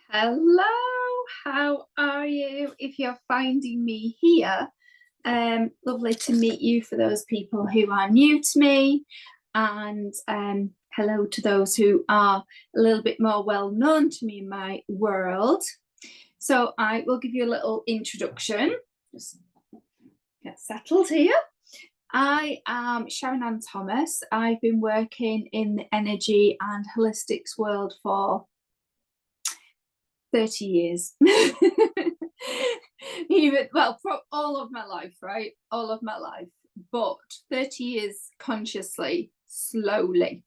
Hello, how are you? If you're finding me here, lovely to meet you for those people who are new to me, and hello to those who are a little bit more well known to me in my world. So I will give you a little introduction. Just get settled here. I am Sharon Ann Thomas. I've been working in the energy and holistics world for 30 years. All of my life, right? All of my life, but 30 years consciously, slowly.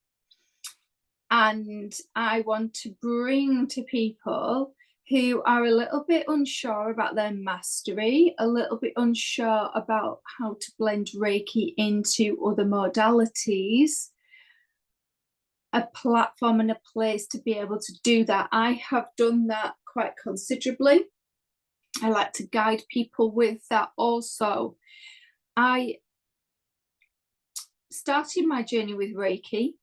And I want to bring to people who are a little bit unsure about their mastery, a little bit unsure about how to blend Reiki into other modalities, a platform and a place to be able to do that. I have done that quite considerably. I like to guide people with that also. I started my journey with Reiki,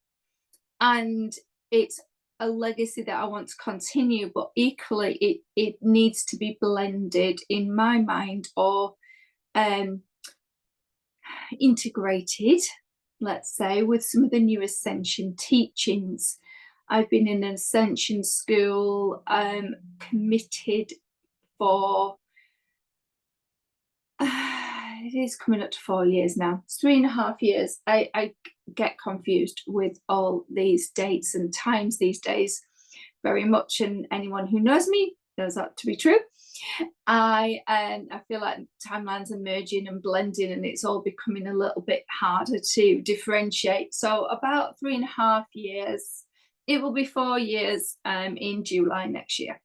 and it's a legacy that I want to continue, but equally it needs to be blended in my mind, or integrated, let's say, with some of the new Ascension teachings. I've been in an Ascension school, committed for it is coming up to 4 years now. It's 3.5 years. I get confused with all these dates and times these days very much, and anyone who knows me knows that to be true. I feel like timelines are merging and blending, and it's all becoming a little bit harder to differentiate. So about 3.5 years. It will be 4 years in July next year.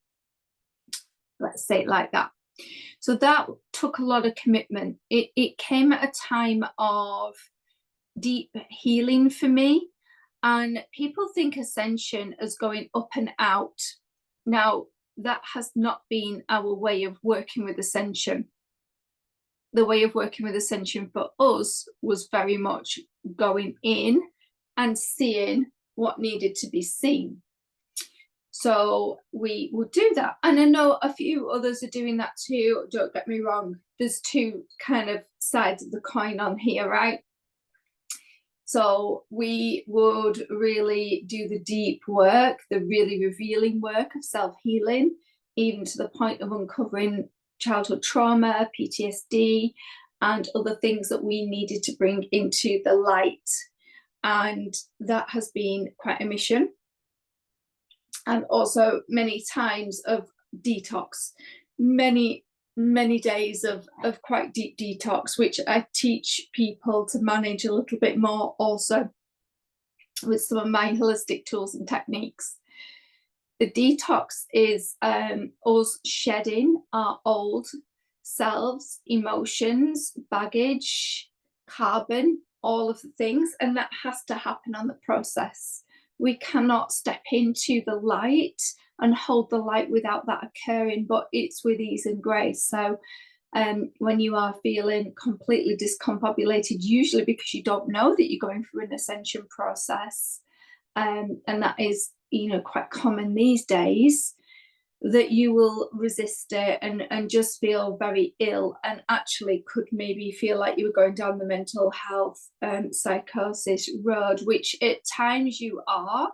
Let's say it like that. So that took a lot of commitment. It came at a time of deep healing for me. And people think Ascension as going up and out. Now, that has not been our way of working with Ascension. The way of working with Ascension for us was very much going in and seeing what needed to be seen. So we would do that. And I know a few others are doing that too. Don't get me wrong. There's two kind of sides of the coin on here, right? So we would really do the deep work, the really revealing work of self-healing, even to the point of uncovering childhood trauma, PTSD, and other things that we needed to bring into the light. And that has been quite a mission. And also many times of detox, many days of quite deep detox, which I teach people to manage a little bit more also with some of my holistic tools and techniques. The detox is us shedding our old selves, emotions, baggage, carbon, all of the things, and that has to happen on the process. We cannot step into the light and hold the light without that occurring, but it's with ease and grace. So when you are feeling completely discombobulated, usually because you don't know that you're going through an ascension process, and that is, quite common these days, that you will resist it and just feel very ill, and actually could maybe feel like you were going down the mental health psychosis road, which at times you are,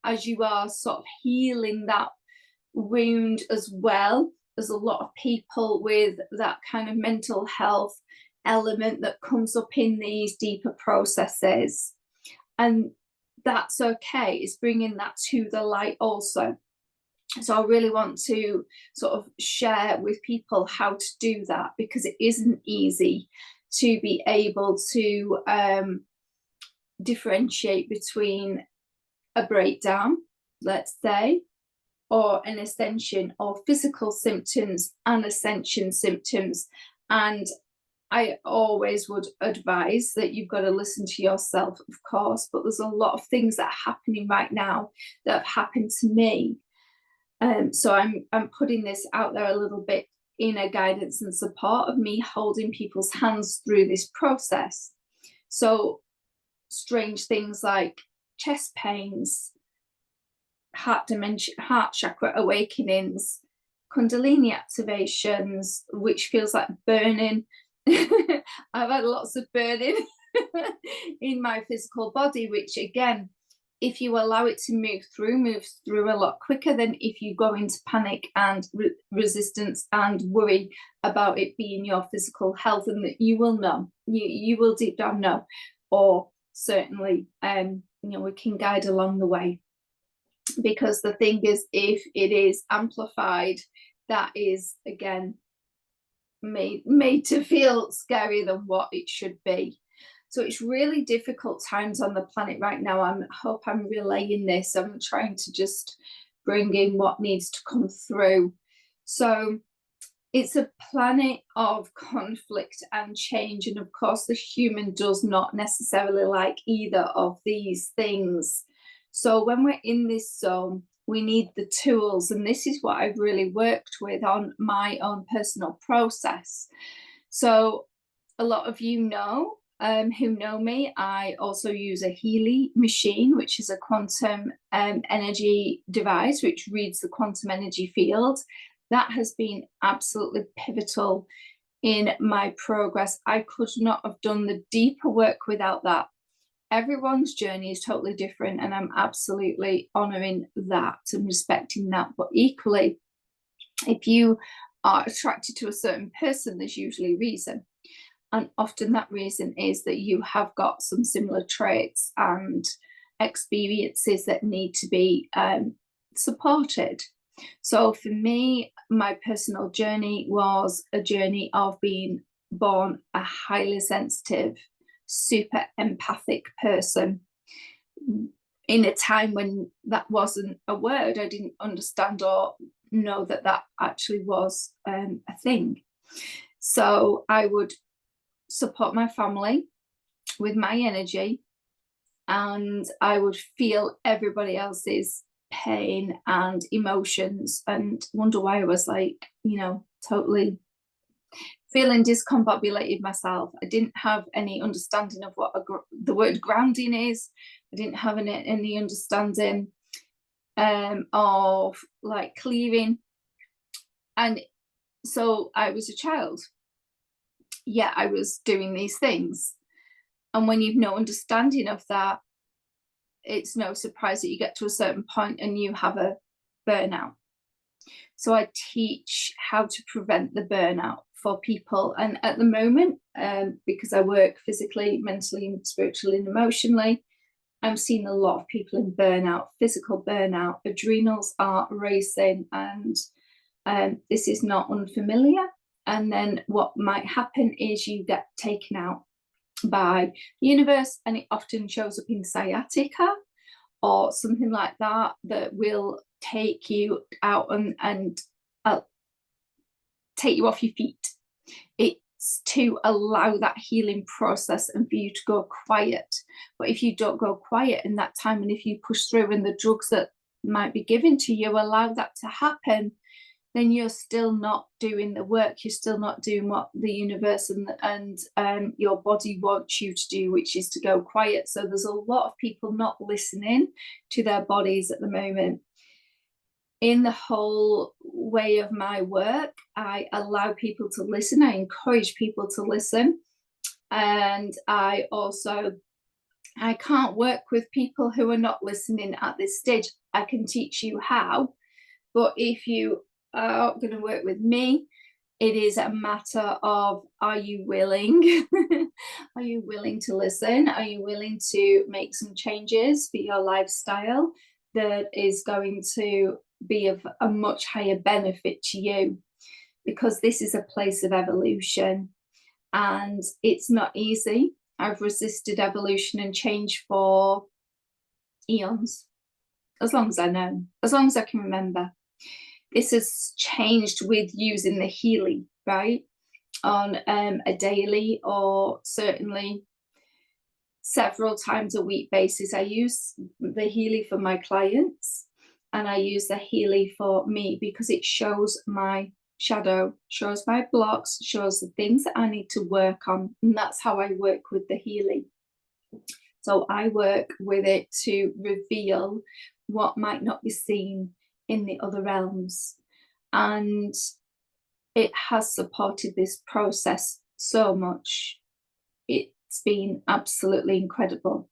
as you are sort of healing that wound as well. There's a lot of people with that kind of mental health element that comes up in these deeper processes, and that's okay. It's bringing that to the light also. So I really want to sort of share with people how to do that, because it isn't easy to be able to differentiate between a breakdown, let's say, or an ascension, or physical symptoms and ascension symptoms. And I always would advise that you've got to listen to yourself, of course, but there's a lot of things that are happening right now that have happened to me. So I'm putting this out there a little bit in a guidance and support of me holding people's hands through this process. So strange things like chest pains, heart chakra awakenings, Kundalini activations, which feels like burning. I've had lots of burning in my physical body, which again, if you allow it to moves through a lot quicker than if you go into panic and resistance and worry about it being your physical health, and that you will know, you will deep down know, or certainly we can guide along the way. Because the thing is, if it is amplified, that is again made to feel scarier than what it should be. So it's really difficult times on the planet right now. I hope I'm relaying this. I'm trying to just bring in what needs to come through. So it's a planet of conflict and change. And of course, the human does not necessarily like either of these things. So when we're in this zone, we need the tools. And this is what I've really worked with on my own personal process. So a lot of you know, who know me, I also use a Healy machine, which is a quantum energy device, which reads the quantum energy field. That has been absolutely pivotal in my progress. I could not have done the deeper work without that. Everyone's journey is totally different, and I'm absolutely honoring that and respecting that. But equally, if you are attracted to a certain person, there's usually a reason. And often that reason is that you have got some similar traits and experiences that need to be supported. So for me, my personal journey was a journey of being born a highly sensitive, super empathic person in a time when that wasn't a word. I didn't understand or know that that actually was a thing. So I would support my family with my energy, and I would feel everybody else's pain and emotions and wonder why I was like, totally feeling discombobulated myself. I didn't have any understanding of what the word grounding is. I didn't have any understanding of like clearing. And so I was a child. Yeah, I was doing these things. And when you've no understanding of that, it's no surprise that you get to a certain point and you have a burnout. So I teach how to prevent the burnout for people. And at the moment, because I work physically, mentally, spiritually, and emotionally, I'm seeing a lot of people in burnout, physical burnout. Adrenals are racing, and this is not unfamiliar. And then what might happen is you get taken out by the universe, and it often shows up in sciatica or something like that, that will take you out and take you off your feet. It's to allow that healing process and for you to go quiet. But if you don't go quiet in that time, and if you push through and the drugs that might be given to you allow that to happen, then you're still not doing the work. You're still not doing what the universe and your body wants you to do, which is to go quiet. So there's a lot of people not listening to their bodies at the moment. In the whole way of my work, I allow people to listen. I encourage people to listen. And I can't work with people who are not listening at this stage. I can teach you how, but if you are going to work with me, it is a matter of, are you willing? Are you willing to listen? Are you willing to make some changes for your lifestyle that is going to be of a much higher benefit to you? Because this is a place of evolution, and it's not easy. I've resisted evolution and change for eons, as long as I know, as long as I can remember. This has changed with using the Healy, right, on a daily or certainly several times a week basis. I use the Healy for my clients, and I use the Healy for me because it shows my shadow, shows my blocks, shows the things that I need to work on. And that's how I work with the Healy. So I work with it to reveal what might not be seen in the other realms. And it has supported this process so much. It's been absolutely incredible.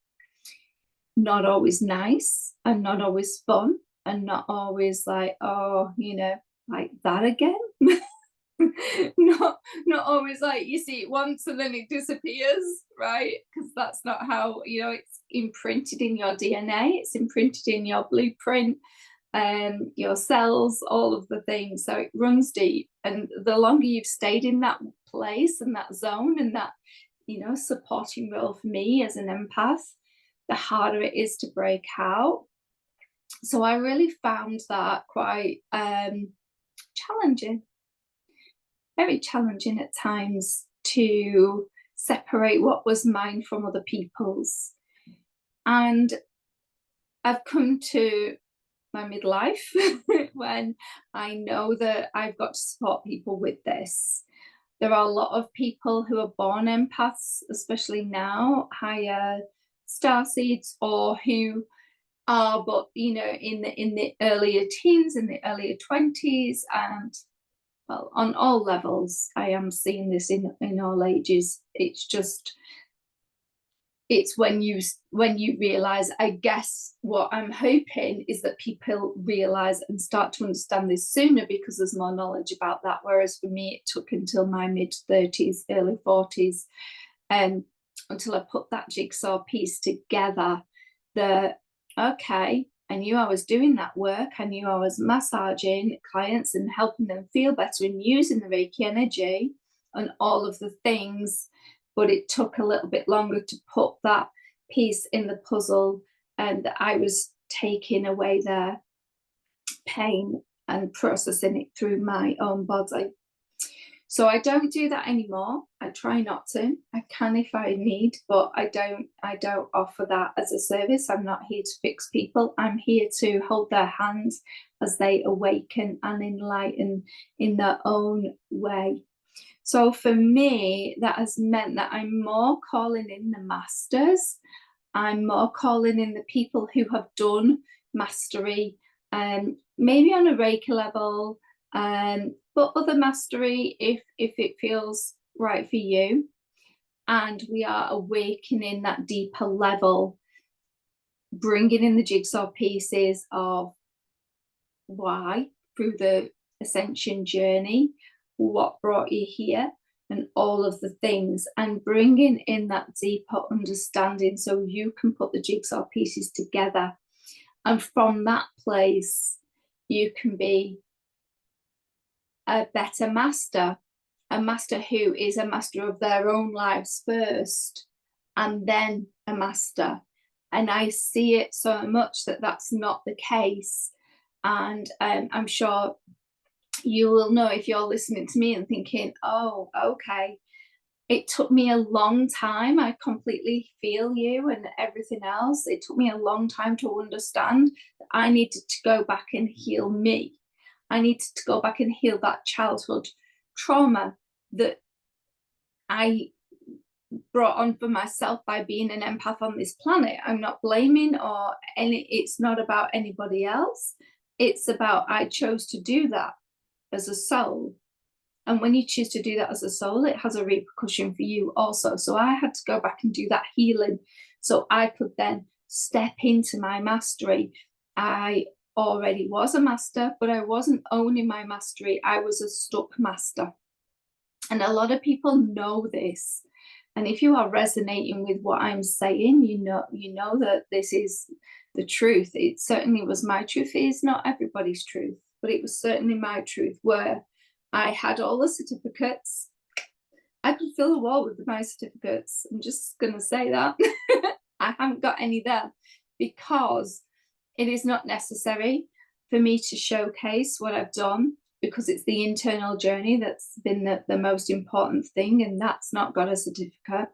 Not always nice and not always fun and not always like, oh, you know, like that again. not always like you see it once and then it disappears, right? Because that's not how, you know, it's imprinted in your DNA, it's imprinted in your blueprint, your cells, all of the things. So it runs deep, and the longer you've stayed in that place and that zone and that, you know, supporting role for me as an empath, the harder it is to break out. So I really found that quite challenging, very challenging at times, to separate what was mine from other people's. And I've come to my midlife when I know that I've got to support people with this. There are a lot of people who are born empaths, especially now, higher starseeds, or who are, but you know, in the earlier teens, in the earlier 20s, and well, on all levels. I am seeing this in all ages. It's just, it's when you realize, I guess what I'm hoping is that people realize and start to understand this sooner, because there's more knowledge about that. Whereas for me, it took until my mid-30s, early 40s, until I put that jigsaw piece together, that, okay, I knew I was doing that work. I knew I was massaging clients and helping them feel better and using the Reiki energy and all of the things. But it took a little bit longer to put that piece in the puzzle, and I was taking away their pain and processing it through my own body. So I don't do that anymore. I try not to. I can if I need, but I don't offer that as a service. I'm not here to fix people. I'm here to hold their hands as they awaken and enlighten in their own way. So for me, that has meant that I'm more calling in the masters. I'm more calling in the people who have done mastery, maybe on a Reiki level, but other mastery if it feels right for you. And we are awakening that deeper level, bringing in the jigsaw pieces of why, through the ascension journey, what brought you here, and all of the things, and bringing in that deeper understanding so you can put the jigsaw pieces together. And from that place, you can be a better master, a master who is a master of their own lives first, and then a master. And I see it so much that that's not the case. And I'm sure you will know, if you're listening to me and thinking, oh, okay, it took me a long time. I completely feel you and everything else. It took me a long time to understand that I needed to go back and heal me. I needed to go back and heal that childhood trauma that I brought on for myself by being an empath on this planet. I'm not blaming or it's not about anybody else. It's about, I chose to do that as a soul. And when you choose to do that as a soul, it has a repercussion for you also. So I had to go back and do that healing so I could then step into my mastery. I already was a master, but I wasn't owning my mastery. I was a stuck master. And a lot of people know this. And if you are resonating with what I'm saying, you know that this is the truth. It certainly was my truth. It is not everybody's truth, but it was certainly my truth, where I had all the certificates. I could fill a wall with my certificates. I'm just going to say that. I haven't got any there, because it is not necessary for me to showcase what I've done, because it's the internal journey that's been the most important thing. And that's not got a certificate.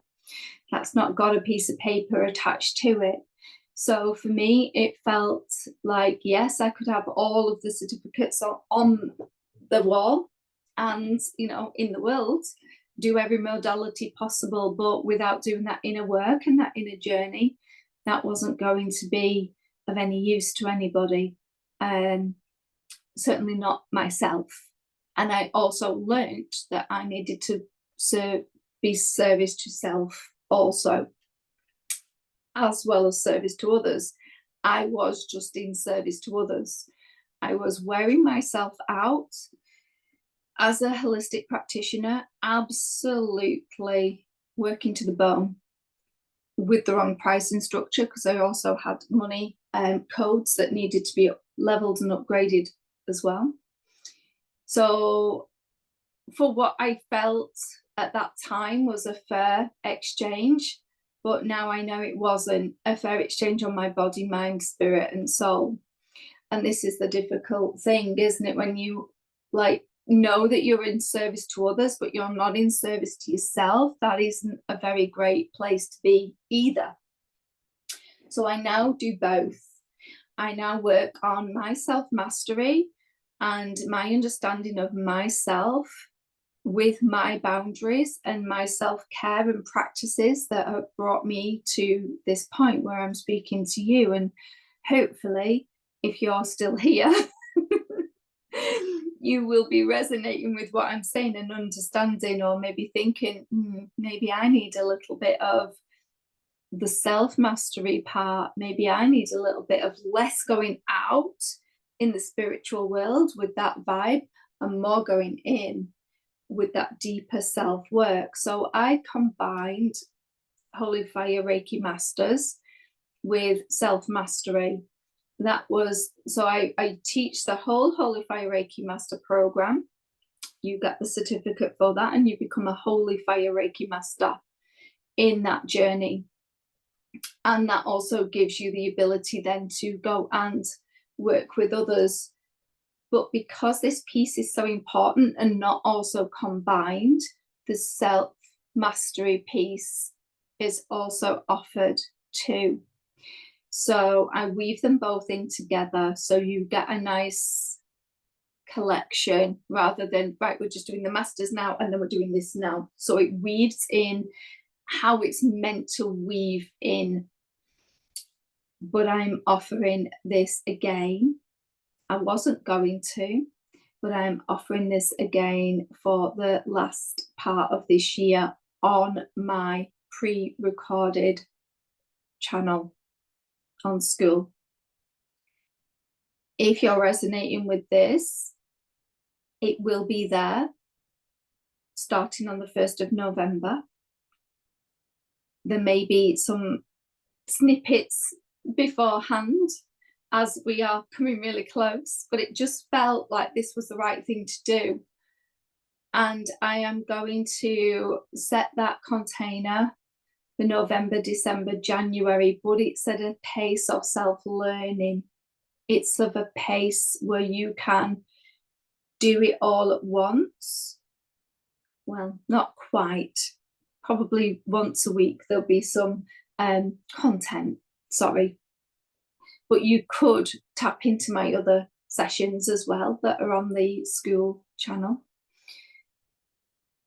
That's not got a piece of paper attached to it. So for me, it felt like, yes, I could have all of the certificates on the wall and, you know, in the world, do every modality possible, but without doing that inner work and that inner journey, that wasn't going to be of any use to anybody, certainly not myself. And I also learned that I needed to be service to self also, as well as service to others. I was just in service to others. I was wearing myself out as a holistic practitioner, absolutely working to the bone with the wrong pricing structure, because I also had money codes that needed to be leveled and upgraded as well. So for what I felt at that time was a fair exchange, but now I know it wasn't a fair exchange on my body, mind, spirit, and soul. And this is the difficult thing, isn't it? When you know that you're in service to others, but you're not in service to yourself, that isn't a very great place to be either. So I now do both. I now work on my self-mastery and my understanding of myself with my boundaries and my self-care and practices that have brought me to this point where I'm speaking to you. And hopefully, if you're still here, you will be resonating with what I'm saying and understanding, or maybe thinking, maybe I need a little bit of the self-mastery part. Maybe I need a little bit of less going out in the spiritual world with that vibe and more going in with that deeper self-work. So I combined Holy Fire Reiki Masters with self-mastery. That was, so I teach the whole Holy Fire Reiki Master program. You get the certificate for that and you become a Holy Fire Reiki Master in that journey. And that also gives you the ability then to go and work with others. But because this piece is so important and not also combined, the self-mastery piece is also offered too. So I weave them both in together, so you get a nice collection rather than, right, we're just doing the masters now and then we're doing this now. So it weaves in how it's meant to weave in. But I'm offering this again. I wasn't going to, but I'm offering this again for the last part of this year on my pre-recorded channel on school. If you're resonating with this, it will be there starting on the 1st of November. There may be some snippets beforehand as we are coming really close, but it just felt like this was the right thing to do. And I am going to set that container for November, December, January, but it's at a pace of self-learning. It's of a pace where you can do it all at once. Well, not quite. Probably once a week there'll be some content, sorry. But you could tap into my other sessions as well that are on the school channel.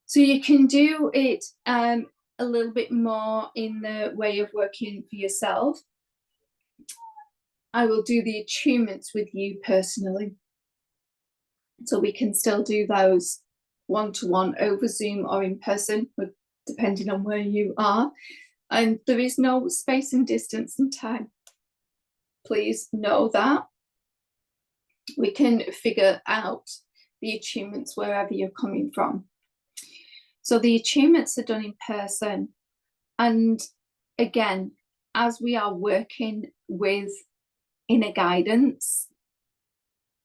So you can do it a little bit more in the way of working for yourself. I will do the attunements with you personally. So we can still do those one-to-one over Zoom or in person, depending on where you are. And there is no space and distance and time. Please know that. We can figure out the attunements wherever you're coming from. So the attunements are done in person. And again, as we are working with inner guidance,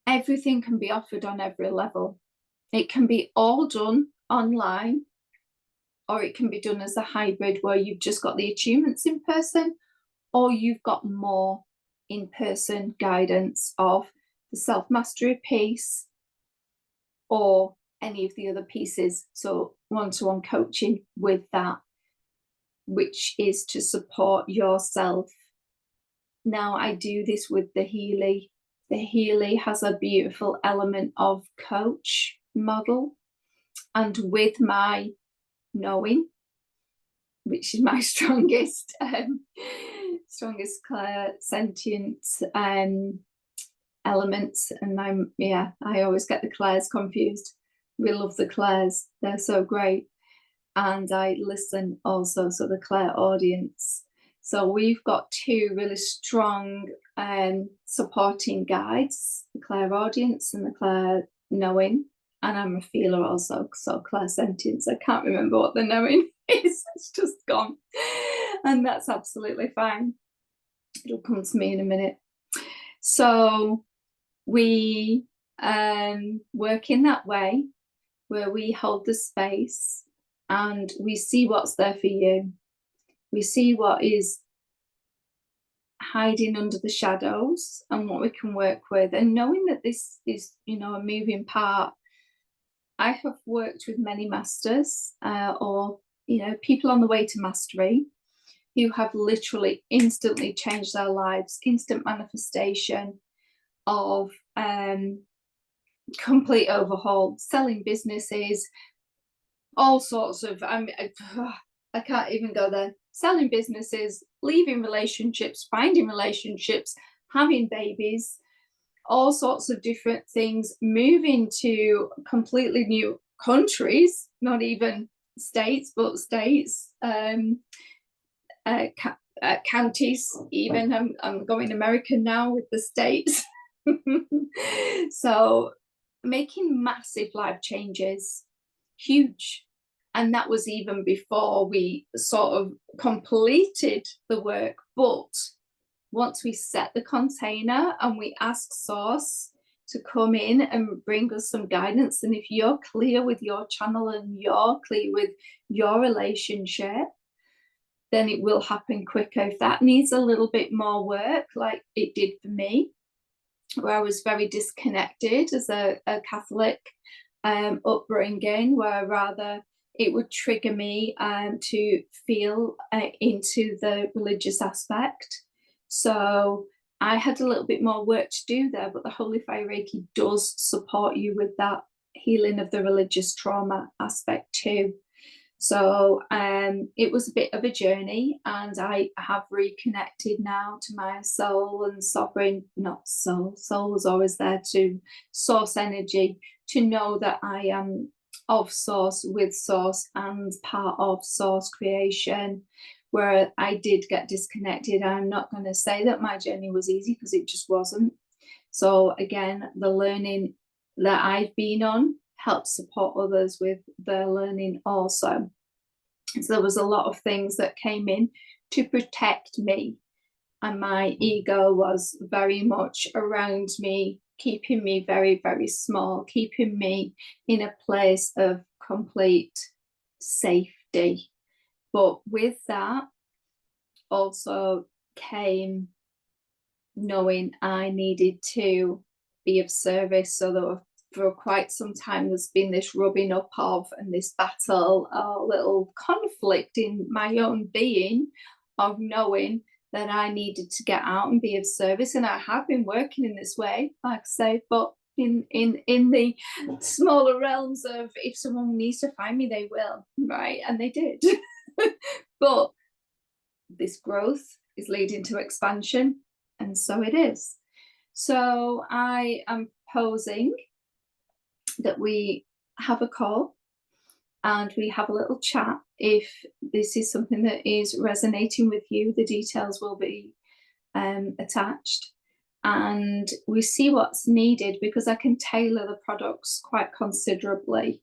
everything can be offered on every level. It can be all done online, or it can be done as a hybrid where you've just got the attunements in person, or you've got more in-person guidance of the self-mastery piece or any of the other pieces. So one-to-one coaching with that, which is to support yourself. Now I do this with the Healy. The Healy has a beautiful element of coach model, and with my knowing, which is my strongest strongest clairsentient elements. And I always get the clairs confused. We love the clairs, they're so great. And I listen also, so the clairaudience. So we've got two really strong supporting guides, the clairaudience and the clair knowing. And I'm a feeler also, so clairsentience. I can't remember what the knowing is, it's just gone. And that's absolutely fine. It'll come to me in a minute. So we work in that way, where we hold the space and we see what's there for you. We see what is hiding under the shadows and what we can work with. And knowing that this is, you know, a moving part. I have worked with many masters or, you know, people on the way to mastery who have literally instantly changed their lives, instant manifestation of complete overhaul, selling businesses, all sorts of, I can't even go there, selling businesses, leaving relationships, finding relationships, having babies, all sorts of different things, moving to completely new countries, not even states, but states, counties even. I'm going American now with the states. So making massive life changes, huge. And that was even before we sort of completed the work. But once we set the container and we ask Source to come in and bring us some guidance, and if you're clear with your channel and you're clear with your relationship, then it will happen quicker. If that needs a little bit more work, like it did for me, where I was very disconnected as a Catholic upbringing, where rather it would trigger me to feel into the religious aspect. So I had a little bit more work to do there, but the Holy Fire Reiki does support you with that healing of the religious trauma aspect too. So it was a bit of a journey, and I have reconnected now to my soul and sovereign, not soul was always there, to source energy, to know that I am of source, with source, and part of source creation. Where I did get disconnected, I'm not going to say that my journey was easy, because it just wasn't. So again, the learning that I've been on helps support others with their learning also. So there was a lot of things that came in to protect me, and my ego was very much around me, keeping me very, very small, keeping me in a place of complete safety. But with that also came knowing I needed to be of service. So that for quite some time there's been this rubbing up of, and this battle, a little conflict in my own being of knowing that I needed to get out and be of service. And I have been working in this way, like I say, but in the smaller realms of, if someone needs to find me, they will, right? And they did. But this growth is leading to expansion, and so it is. So I am proposing that we have a call and we have a little chat. If this is something that is resonating with you, the details will be attached, and we see what's needed, because I can tailor the products quite considerably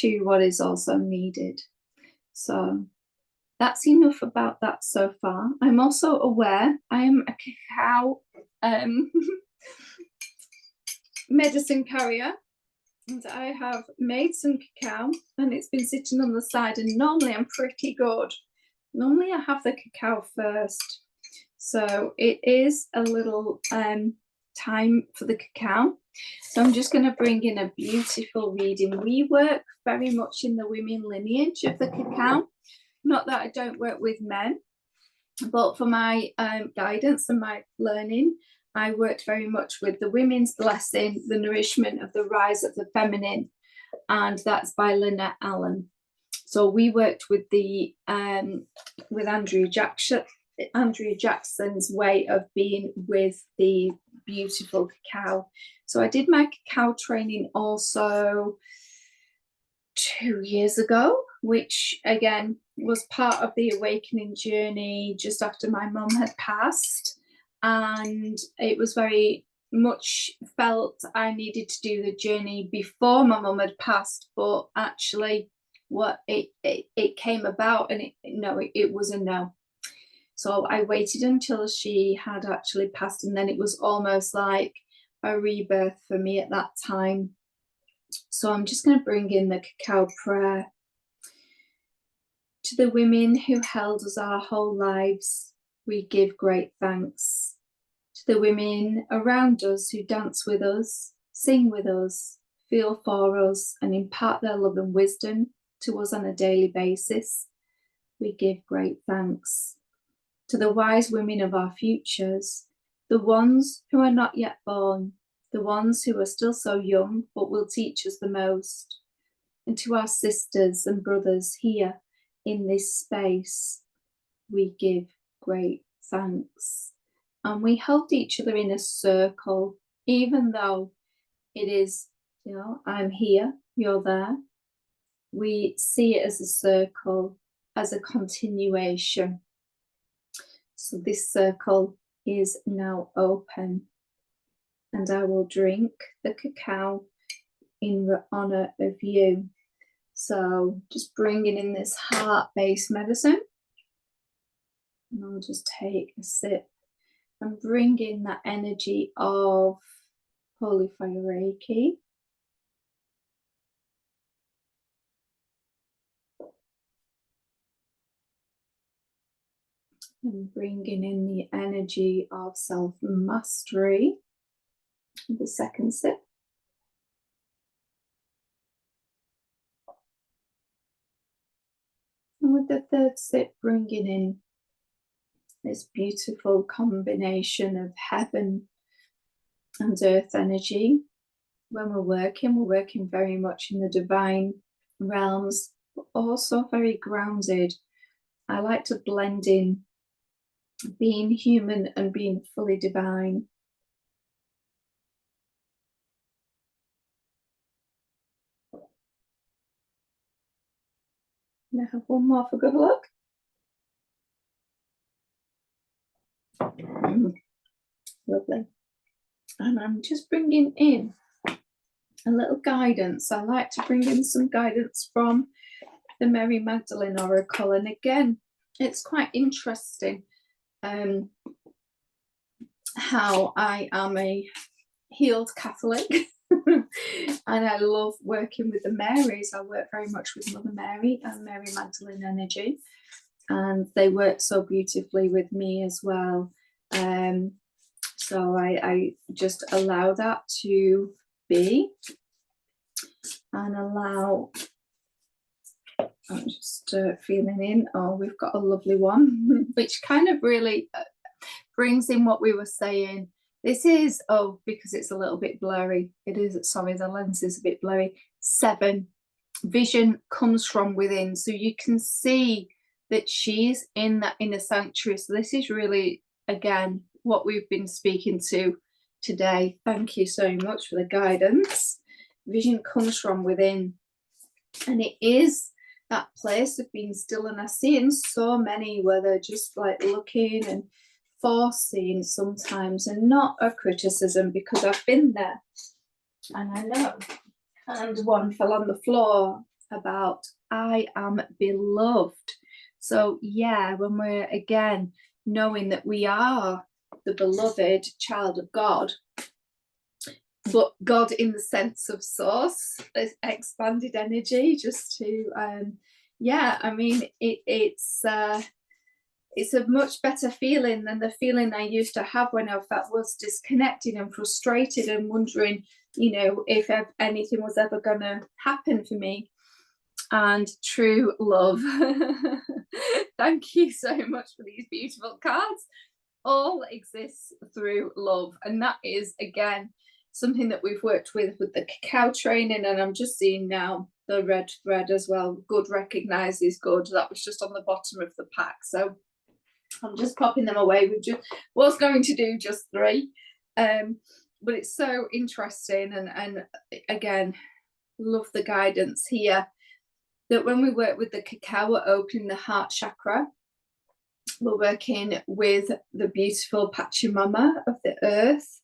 to what is also needed. So that's enough about that so far. I'm also aware I am a cacao medicine carrier, and I have made some cacao, and it's been sitting on the side, and normally I'm pretty good. Normally I have the cacao first. So it is a little time for the cacao. So I'm just going to bring in a beautiful reading. We work very much in the women lineage of the cacao. Not that I don't work with men, but for my guidance and my learning, I worked very much with the women's blessing, the nourishment of the rise of the feminine, and that's by Lynette Allen. So we worked with the with Andrew Jackson, Andrea Jackson's way of being with the beautiful cacao. So I did my cacao training also 2 years ago, which again was part of the awakening journey just after my mum had passed, and it was very much felt I needed to do the journey before my mum had passed, but actually what it came about, and it was a no. So I waited until she had actually passed, and then it was almost like a rebirth for me at that time. So I'm just going to bring in the cacao prayer. To the women who held us our whole lives, we give great thanks. To the women around us who dance with us, sing with us, feel for us, and impart their love and wisdom to us on a daily basis, we give great thanks. To the wise women of our futures, the ones who are not yet born, the ones who are still so young but will teach us the most, and to our sisters and brothers here in this space, we give great thanks. And we hold each other in a circle, even though it is, I'm here, you're there. We see it as a circle, as a continuation. So this circle is now open, and I will drink the cacao in honor of you. So just bringing in this heart-based medicine, and I'll just take a sip and bring in that energy of Holy Fire Reiki. And bringing in the energy of self-mastery with the second sip. And with the third sip, bringing in this beautiful combination of heaven and earth energy. When we're working very much in the divine realms, but also very grounded. I like to blend in being human and being fully divine. And I have one more for good luck. Lovely. And I'm just bringing in a little guidance. I like to bring in some guidance from the Mary Magdalene Oracle. And again, it's quite interesting how I am a healed Catholic and I love working with the Marys. I work very much with Mother Mary and Mary Magdalene energy, and they work so beautifully with me as well. So I just allow that to be, and allow, I'm just feeling in, oh, we've got a lovely one, which kind of really brings in what we were saying. This is, oh, because it's a little bit blurry. It is, sorry, the lens is a bit blurry. 7, vision comes from within. So you can see that she's in that inner sanctuary. So this is really, again, what we've been speaking to today. Thank you so much for the guidance. Vision comes from within. And it is that place of being still. And I see in so many where they're just like looking and foreseeing sometimes, and not a criticism, because I've been there and I know. And one fell on the floor about, I am beloved. So yeah, when we're again knowing that we are the beloved child of God, but God in the sense of source, expanded energy, just to yeah, I mean, it's a much better feeling than the feeling I used to have when I felt was disconnected and frustrated and wondering, if anything was ever going to happen for me. And true love. Thank you so much for these beautiful cards. All exists through love. And that is, again, something that we've worked with the cacao training. And I'm just seeing now the red thread as well. Good recognizes good. That was just on the bottom of the pack. So I'm just popping them away. We just was going to do just 3, but it's so interesting, and again, love the guidance here that when we work with the cacao, we're opening the heart chakra. We're working with the beautiful Pachamama of the earth,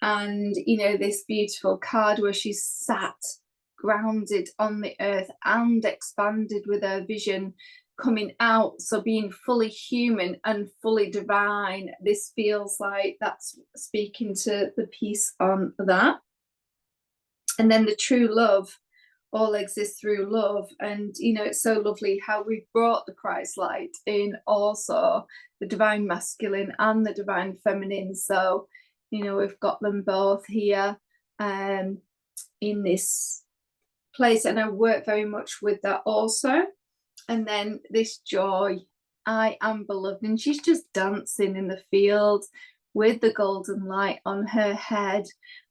and you know, this beautiful card where she's sat grounded on the earth and expanded with her vision coming out, so being fully human and fully divine. This feels like that's speaking to the piece on that. And then the true love, all exists through love. And you know, it's so lovely how we've brought the Christ light in, also the divine masculine and the divine feminine. So you know, we've got them both here in this place, and I work very much with that also. And then this joy, I am beloved, and she's just dancing in the field with the golden light on her head.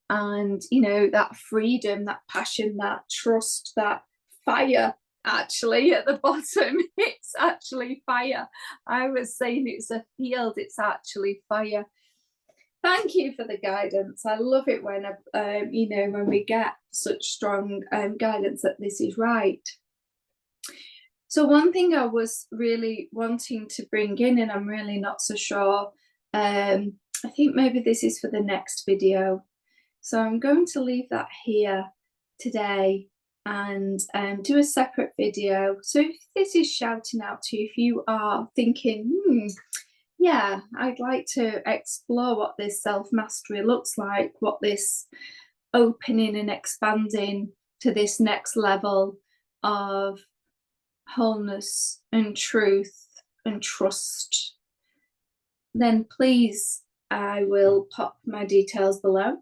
And you know, that freedom, that passion, that trust, that fire, actually at the bottom, it's actually fire. I was saying it's a field, it's actually fire. Thank you for the guidance. I love it when you know, when we get such strong guidance that this is right. So one thing I was really wanting to bring in, and I'm really not so sure, I think maybe this is for the next video. So I'm going to leave that here today and do a separate video. So if this is shouting out to you, if you are thinking, yeah, I'd like to explore what this self-mastery looks like, what this opening and expanding to this next level of wholeness and truth and trust, then please, I will pop my details below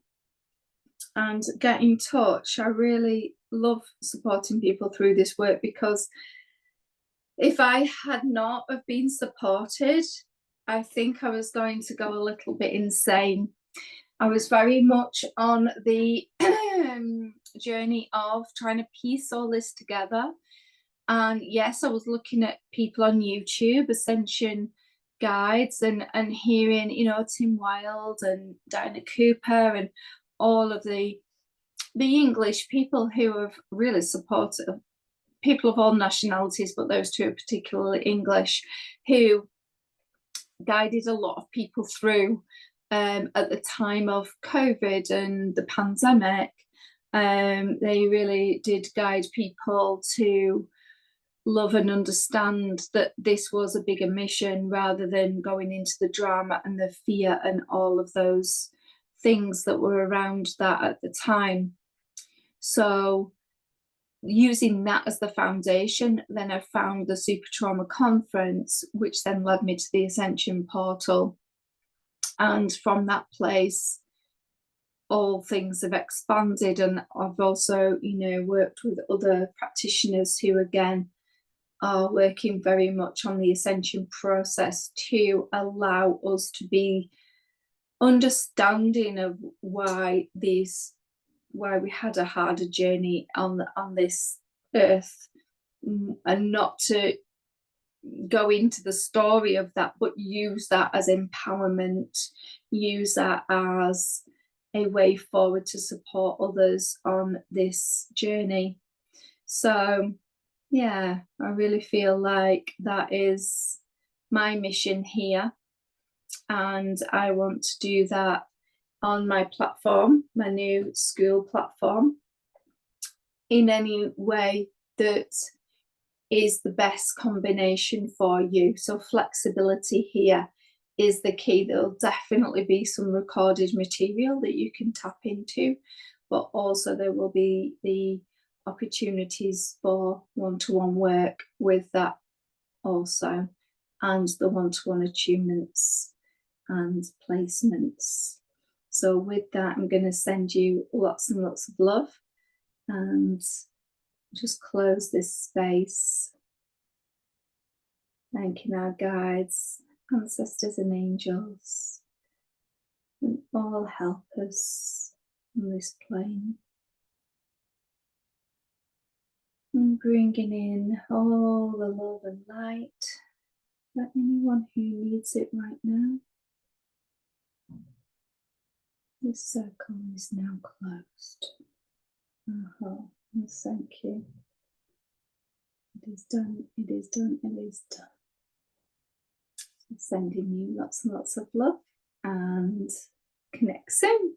and get in touch. I really love supporting people through this work, because if I had not have been supported, I think I was going to go a little bit insane. I was very much on the journey of trying to piece all this together. And yes, I was looking at people on YouTube, Ascension guides, and hearing, you know, Tim Wilde and Diana Cooper and all of the English people who have really supported, people of all nationalities, but those two are particularly English, who guided a lot of people through at the time of COVID and the pandemic. They really did guide people to love and understand that this was a bigger mission, rather than going into the drama and the fear and all of those things that were around that at the time. So using that as the foundation, then I found the Super Trauma Conference, which then led me to the Ascension portal. And from that place, all things have expanded. And I've also, you know, worked with other practitioners who, again, are working very much on the ascension process to allow us to be understanding of why we had a harder journey on this earth, and not to go into the story of that, but use that as empowerment, use that as a way forward to support others on this journey. So yeah, I really feel like that is my mission here, and I want to do that on my platform, my new school platform, in any way that is the best combination for you. So flexibility here is the key. There'll definitely be some recorded material that you can tap into, but also there will be the opportunities for one-to-one work with that also, and the one-to-one attunements and placements. So with that, I'm going to send you lots and lots of love, and just close this space, thanking our guides, ancestors and angels, and all helpers on this plane. And bringing in all the love and light for anyone who needs it right now. This circle is now closed. Yes, thank you. It is done, it is done, it is done. So sending you lots and lots of love, and connect soon.